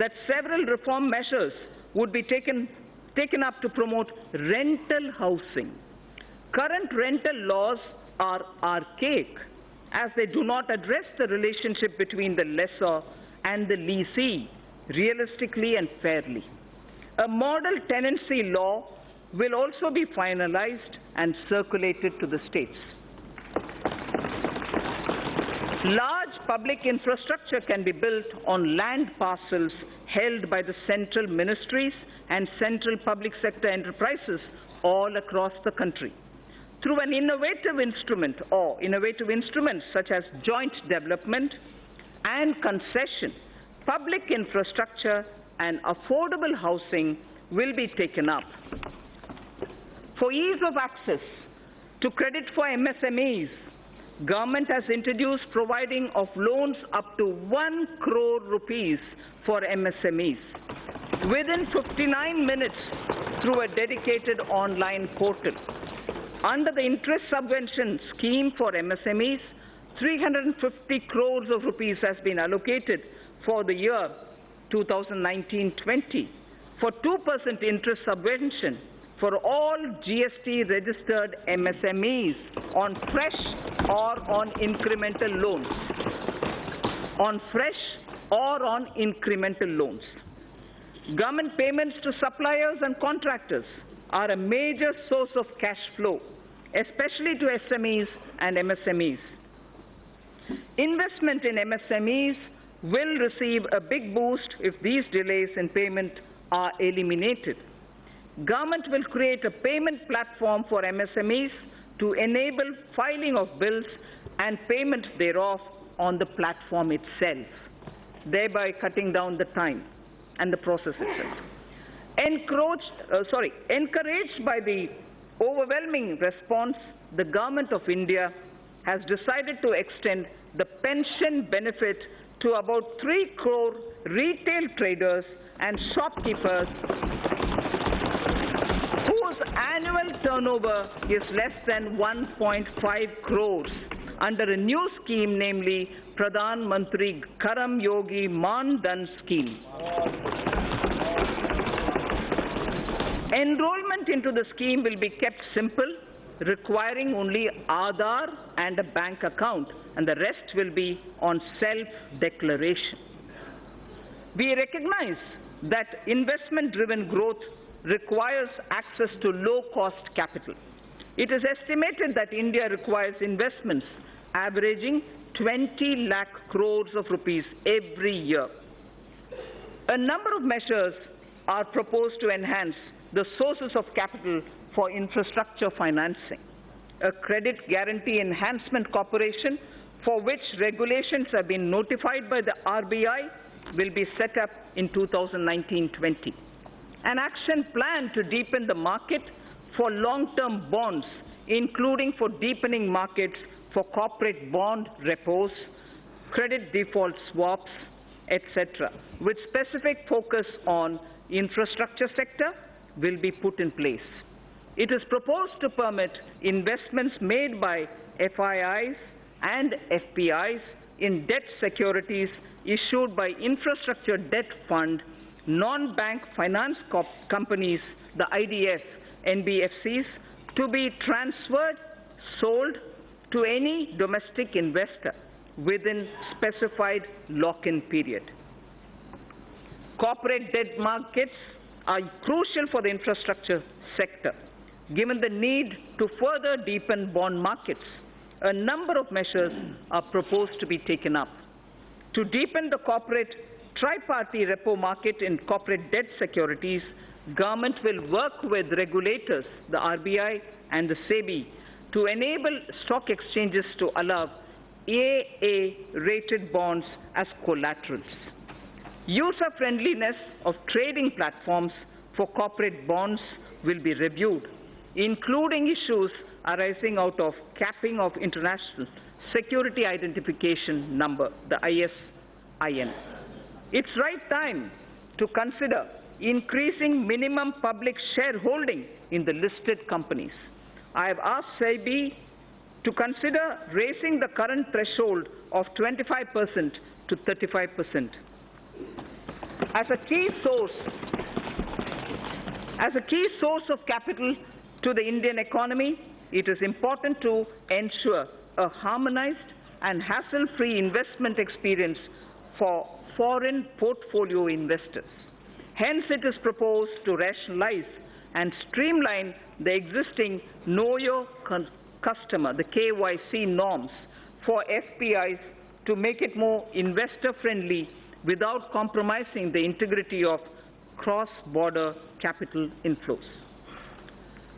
that several reform measures would be taken up to promote rental housing. Current rental laws are archaic as they do not address the relationship between the lessor and the lessee realistically and fairly. A model tenancy law will also be finalized and circulated to the states. Large public infrastructure can be built on land parcels held by the central ministries and central public sector enterprises all across the country. Through an innovative instrument or innovative instruments such as joint development and concession, public infrastructure and affordable housing will be taken up. For ease of access to credit for MSMEs, Government has introduced providing of loans up to 1 crore rupees for MSMEs within 59 minutes through a dedicated online portal. Under the interest subvention scheme for MSMEs, 350 crores of rupees has been allocated for the year 2019-20 for 2% interest subvention for all GST-registered MSMEs on fresh or on incremental loans. On fresh or on incremental loans. Government payments to suppliers and contractors are a major source of cash flow, especially to SMEs and MSMEs. Investment in MSMEs will receive a big boost if these delays in payment are eliminated. Government will create a payment platform for MSMEs to enable filing of bills and payment thereof on the platform itself, thereby cutting down the time and the process itself. Encouraged by the overwhelming response, the Government of India has decided to extend the pension benefit to about 3 crore retail traders and shopkeepers whose annual turnover is less than 1.5 crores under a new scheme, namely Pradhan Mantri Karam Yogi Man Dhan scheme. Enrollment into the scheme will be kept simple, requiring only Aadhaar and a bank account, and the rest will be on self-declaration. We recognize that investment-driven growth requires access to low-cost capital. It is estimated that India requires investments averaging 20 lakh crores of rupees every year. A number of measures are proposed to enhance the sources of capital for infrastructure financing. A Credit Guarantee Enhancement Corporation, for which regulations have been notified by the RBI, will be set up in 2019-20. An action plan to deepen the market for long-term bonds, including for deepening markets for corporate bond repos, credit default swaps, etc., with specific focus on infrastructure sector, will be put in place. It is proposed to permit investments made by FIIs and FPIs in debt securities issued by Infrastructure Debt Fund, non-bank finance companies, the IDF, NBFCs, to be transferred, sold to any domestic investor within specified lock-in period. Corporate debt markets are crucial for the infrastructure sector. Given the need to further deepen bond markets, a number of measures are proposed to be taken up. To deepen the corporate tri-party repo market in corporate debt securities, Government will work with regulators, the RBI and the SEBI, to enable stock exchanges to allow AA-rated bonds as collaterals. User-friendliness of trading platforms for corporate bonds will be reviewed, including issues arising out of capping of International Security Identification Number, the ISIN. It's right time to consider increasing minimum public shareholding in the listed companies. I have asked SEBI to consider raising the current threshold of 25% to 35%. As a key source of capital to the Indian economy, it is important to ensure a harmonized and hassle-free investment experience for foreign portfolio investors. Hence, it is proposed to rationalize and streamline the existing Know Your Customer, the KYC norms for FPIs to make it more investor-friendly without compromising the integrity of cross-border capital inflows.